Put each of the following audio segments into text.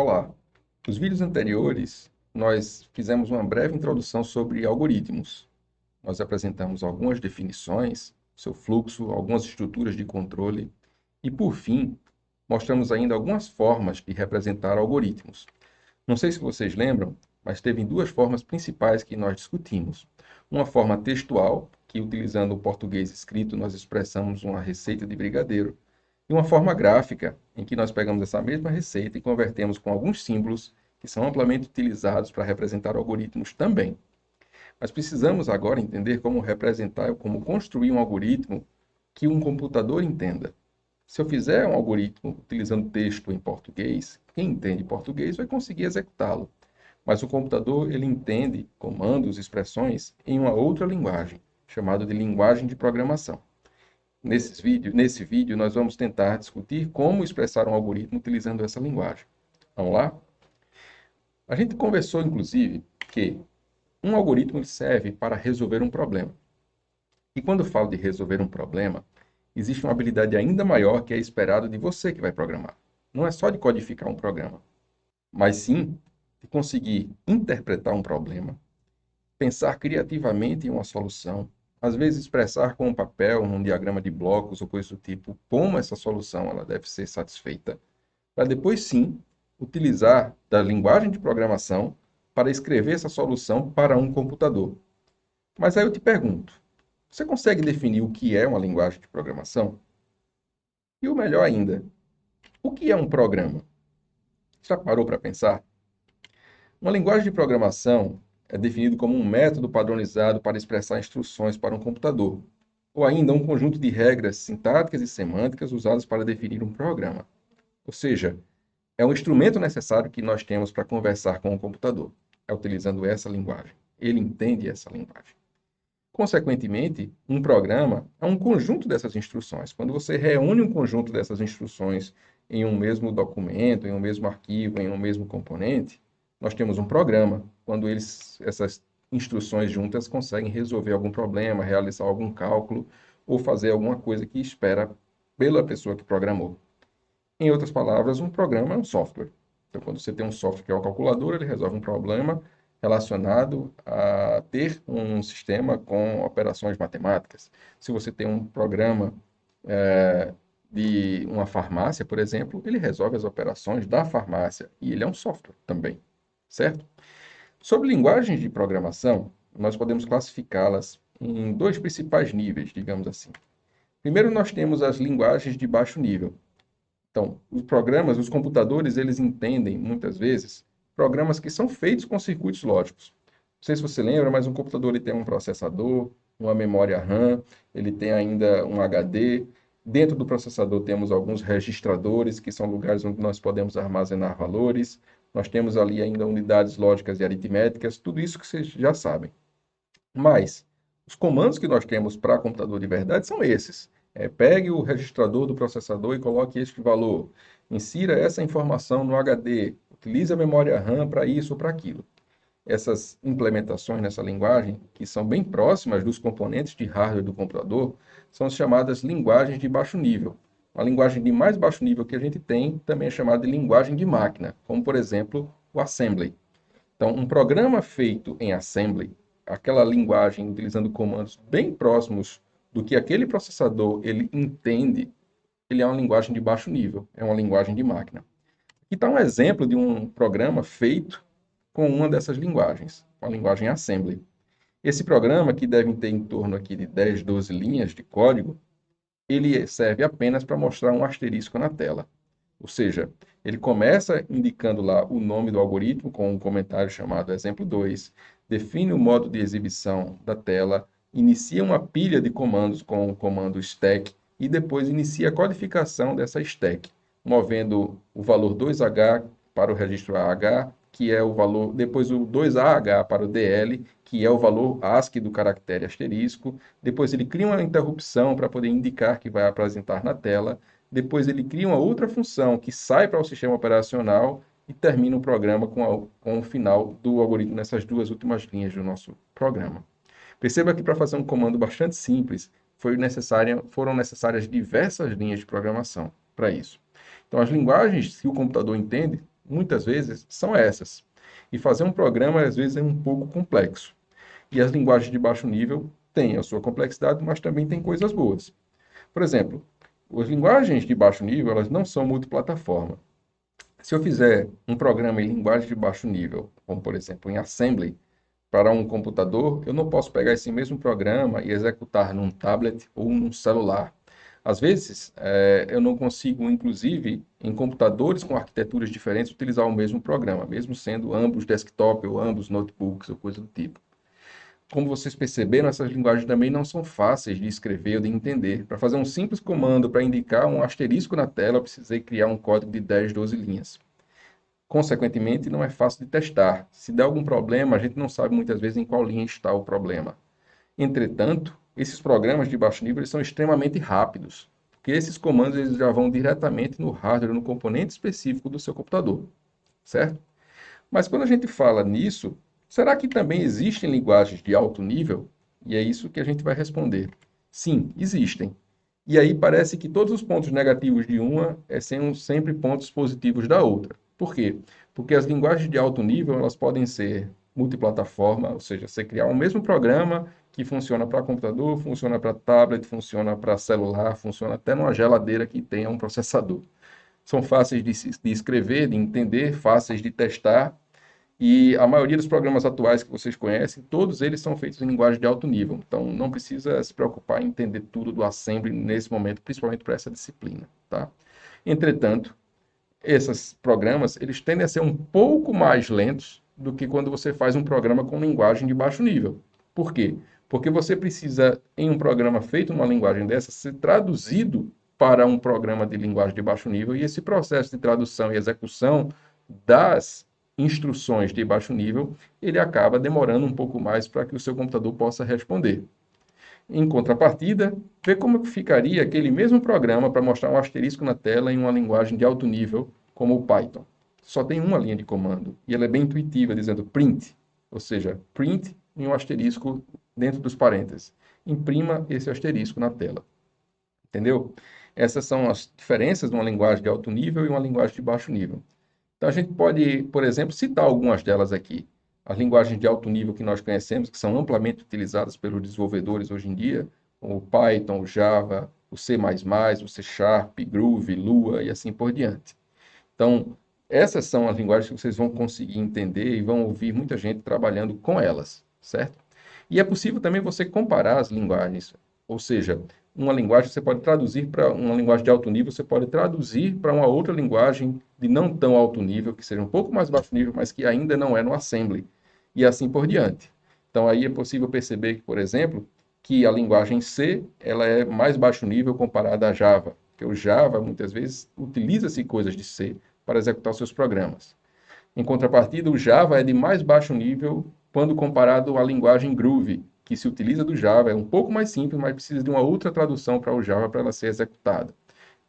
Olá! Nos vídeos anteriores, nós fizemos uma breve introdução sobre algoritmos. Nós apresentamos algumas definições, seu fluxo, algumas estruturas de controle e, por fim, mostramos ainda algumas formas de representar algoritmos. Não sei se vocês lembram, mas teve duas formas principais que nós discutimos. Uma forma textual, que utilizando o português escrito nós expressamos uma receita de brigadeiro, e uma forma gráfica, em que nós pegamos essa mesma receita e convertemos com alguns símbolos que são amplamente utilizados para representar algoritmos também. Mas precisamos agora entender como representar, como construir um algoritmo que um computador entenda. Se eu fizer um algoritmo utilizando texto em português, quem entende português vai conseguir executá-lo. Mas o computador, ele entende comandos, expressões em uma outra linguagem, chamada de linguagem de programação. Nesse vídeo, nós vamos tentar discutir como expressar um algoritmo utilizando essa linguagem. Vamos lá? A gente conversou, inclusive, que um algoritmo serve para resolver um problema. E quando eu falo de resolver um problema, existe uma habilidade ainda maior que é esperado de você que vai programar. Não é só de codificar um programa, mas sim de conseguir interpretar um problema, pensar criativamente em uma solução, às vezes expressar com um papel, num diagrama de blocos ou coisa do tipo, como essa solução ela deve ser satisfeita, para depois sim utilizar da linguagem de programação para escrever essa solução para um computador. Mas aí eu te pergunto, você consegue definir o que é uma linguagem de programação? E o melhor ainda, o que é um programa? Já parou para pensar? Uma linguagem de programação é definido como um método padronizado para expressar instruções para um computador, ou ainda um conjunto de regras sintáticas e semânticas usadas para definir um programa. Ou seja, é um instrumento necessário que nós temos para conversar com o computador. É utilizando essa linguagem. Ele entende essa linguagem. Consequentemente, um programa é um conjunto dessas instruções. Quando você reúne um conjunto dessas instruções em um mesmo documento, em um mesmo arquivo, em um mesmo componente, nós temos um programa. Quando essas instruções juntas conseguem resolver algum problema, realizar algum cálculo ou fazer alguma coisa que espera pela pessoa que programou. Em outras palavras, um programa é um software. Então, quando você tem um software que é uma calculadora, ele resolve um problema relacionado a ter um sistema com operações matemáticas. Se você tem um programa de uma farmácia, por exemplo, ele resolve as operações da farmácia e ele é um software também, certo? Sobre linguagens de programação, nós podemos classificá-las em dois principais níveis, digamos assim. Primeiro, nós temos as linguagens de baixo nível. Então, os programas, os computadores, eles entendem, muitas vezes, programas que são feitos com circuitos lógicos. Não sei se você lembra, mas um computador ele tem um processador, uma memória RAM, ele tem ainda um HD. Dentro do processador temos alguns registradores, que são lugares onde nós podemos armazenar valores. Nós temos ali ainda unidades lógicas e aritméticas, tudo isso que vocês já sabem. Mas os comandos que nós temos para computador de verdade são esses. Pegue o registrador do processador e coloque este valor. Insira essa informação no HD. Utilize a memória RAM para isso ou para aquilo. Essas implementações nessa linguagem, que são bem próximas dos componentes de hardware do computador, são chamadas linguagens de baixo nível. A linguagem de mais baixo nível que a gente tem também é chamada de linguagem de máquina, como, por exemplo, o Assembly. Então, um programa feito em Assembly, aquela linguagem utilizando comandos bem próximos do que aquele processador ele entende, ele é uma linguagem de baixo nível, é uma linguagem de máquina. Aqui está um exemplo de um programa feito com uma dessas linguagens, a linguagem Assembly. Esse programa, que deve ter em torno aqui de 10, 12 linhas de código, ele serve apenas para mostrar um asterisco na tela. Ou seja, ele começa indicando lá o nome do algoritmo com um comentário chamado exemplo 2, define o modo de exibição da tela, inicia uma pilha de comandos com o comando stack e depois inicia a codificação dessa stack, movendo o valor 2H para o registro AH, que é o valor, depois o 2AH para o DL, que é o valor ASCII do caractere asterisco, depois ele cria uma interrupção para poder indicar que vai apresentar na tela, depois ele cria uma outra função que sai para o sistema operacional e termina o programa com o final do algoritmo nessas duas últimas linhas do nosso programa. Perceba que para fazer um comando bastante simples, foram necessárias diversas linhas de programação para isso. Então, as linguagens que o computador entende muitas vezes, são essas. E fazer um programa, às vezes, é um pouco complexo. E as linguagens de baixo nível têm a sua complexidade, mas também têm coisas boas. Por exemplo, as linguagens de baixo nível, elas não são multiplataforma. Se eu fizer um programa em linguagem de baixo nível, como por exemplo em Assembly, para um computador, eu não posso pegar esse mesmo programa e executar num tablet ou num celular. Às vezes, eu não consigo, inclusive, em computadores com arquiteturas diferentes, utilizar o mesmo programa, mesmo sendo ambos desktop ou ambos notebooks ou coisa do tipo. Como vocês perceberam, essas linguagens também não são fáceis de escrever ou de entender. Para fazer um simples comando para indicar um asterisco na tela, eu precisei criar um código de 10, 12 linhas. Consequentemente, não é fácil de testar. Se der algum problema, a gente não sabe muitas vezes em qual linha está o problema. Entretanto, esses programas de baixo nível eles são extremamente rápidos, porque esses comandos eles já vão diretamente no hardware, no componente específico do seu computador, certo? Mas quando a gente fala nisso, será que também existem linguagens de alto nível? E é isso que a gente vai responder. Sim, existem. E aí parece que todos os pontos negativos de uma são sempre pontos positivos da outra. Por quê? Porque as linguagens de alto nível, elas podem ser multiplataforma, ou seja, você criar o mesmo programa que funciona para computador, funciona para tablet, funciona para celular, funciona até numa geladeira que tenha um processador. São fáceis de escrever, de entender, fáceis de testar, e a maioria dos programas atuais que vocês conhecem, todos eles são feitos em linguagem de alto nível. Então, não precisa se preocupar em entender tudo do Assembly nesse momento, principalmente para essa disciplina, tá? Entretanto, esses programas, eles tendem a ser um pouco mais lentos do que quando você faz um programa com linguagem de baixo nível. Por quê? Porque você precisa, em um programa feito numa linguagem dessa, ser traduzido para um programa de linguagem de baixo nível, e esse processo de tradução e execução das instruções de baixo nível, ele acaba demorando um pouco mais para que o seu computador possa responder. Em contrapartida, vê como ficaria aquele mesmo programa para mostrar um asterisco na tela em uma linguagem de alto nível, como o Python. Só tem uma linha de comando e ela é bem intuitiva, dizendo print, ou seja, print e um asterisco dentro dos parênteses. Imprima esse asterisco na tela. Entendeu? Essas são as diferenças de uma linguagem de alto nível e uma linguagem de baixo nível. Então, a gente pode, por exemplo, citar algumas delas aqui. As linguagens de alto nível que nós conhecemos, que são amplamente utilizadas pelos desenvolvedores hoje em dia, como o Python, o Java, o C++, o C Sharp, Groove, Lua e assim por diante. Então, essas são as linguagens que vocês vão conseguir entender e vão ouvir muita gente trabalhando com elas, certo? E é possível também você comparar as linguagens, ou seja, uma linguagem você pode traduzir para uma linguagem de alto nível, você pode traduzir para uma outra linguagem de não tão alto nível, que seja um pouco mais baixo nível, mas que ainda não é no Assembly, e assim por diante. Então aí é possível perceber que, por exemplo, que a linguagem C, ela é mais baixo nível comparada a Java, porque o Java muitas vezes utiliza-se coisas de C para executar os seus programas. Em contrapartida, o Java é de mais baixo nível quando comparado à linguagem Groove, que se utiliza do Java, é um pouco mais simples, mas precisa de uma outra tradução para o Java para ela ser executada.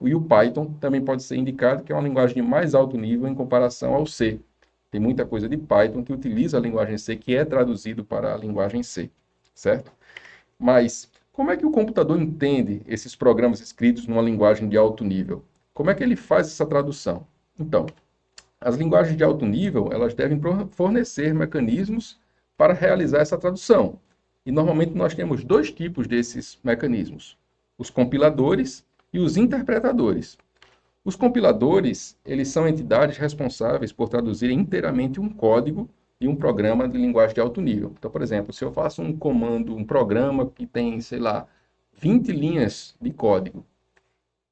E o Python também pode ser indicado que é uma linguagem de mais alto nível em comparação ao C. Tem muita coisa de Python que utiliza a linguagem C, que é traduzido para a linguagem C, certo? Mas como é que o computador entende esses programas escritos numa linguagem de alto nível? Como é que ele faz essa tradução? Então, as linguagens de alto nível, elas devem fornecer mecanismos para realizar essa tradução. E normalmente nós temos dois tipos desses mecanismos: os compiladores e os interpretadores. Os compiladores, eles são entidades responsáveis por traduzir inteiramente um código de um programa de linguagem de alto nível. Então, por exemplo, se eu faço um comando, um programa que tem, sei lá, 20 linhas de código,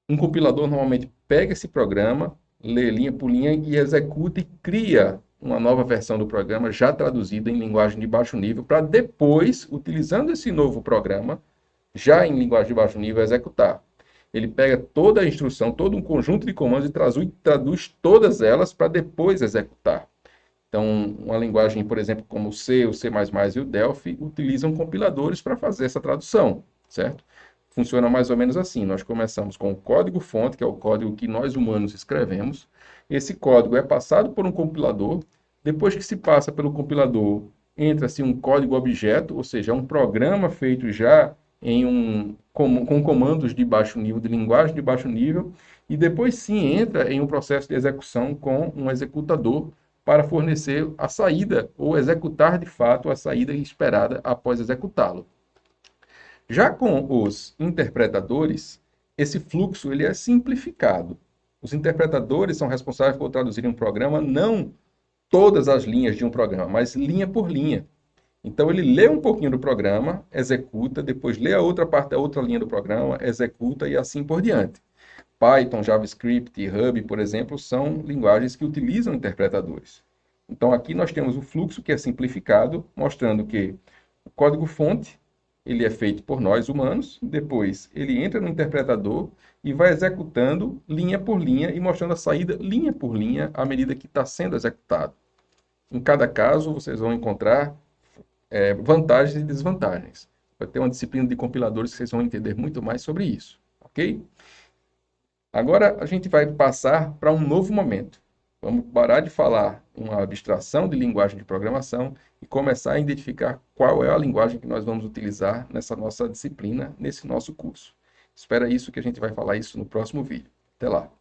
um compilador normalmente pega esse programa, lê linha por linha e executa e cria uma nova versão do programa já traduzida em linguagem de baixo nível para depois, utilizando esse novo programa, já em linguagem de baixo nível, executar. Ele pega toda a instrução, todo um conjunto de comandos e traduz todas elas para depois executar. Então, uma linguagem, por exemplo, como o C, o C++ e o Delphi, utilizam compiladores para fazer essa tradução, certo? Funciona mais ou menos assim. Nós começamos com o código-fonte, que é o código que nós humanos escrevemos. Esse código é passado por um compilador. Depois que se passa pelo compilador, entra-se um código-objeto, ou seja, um programa feito já com comandos de baixo nível, de linguagem de baixo nível, e depois sim entra em um processo de execução com um executador para fornecer a saída ou executar de fato a saída esperada após executá-lo. Já com os interpretadores, esse fluxo ele é simplificado. Os interpretadores são responsáveis por traduzir um programa, não todas as linhas de um programa, mas linha por linha. Então ele lê um pouquinho do programa, executa, depois lê a outra parte da outra linha do programa, executa e assim por diante. Python, JavaScript e Ruby, por exemplo, são linguagens que utilizam interpretadores. Então aqui nós temos o fluxo que é simplificado, mostrando que o código-fonte ele é feito por nós humanos, depois ele entra no interpretador e vai executando linha por linha e mostrando a saída linha por linha à medida que está sendo executado. Em cada caso, vocês vão encontrar vantagens e desvantagens. Vai ter uma disciplina de compiladores que vocês vão entender muito mais sobre isso, ok? Agora a gente vai passar para um novo momento. Vamos parar de falar uma abstração de linguagem de programação e começar a identificar qual é a linguagem que nós vamos utilizar nessa nossa disciplina, nesse nosso curso. Espera isso que a gente vai falar isso no próximo vídeo. Até lá!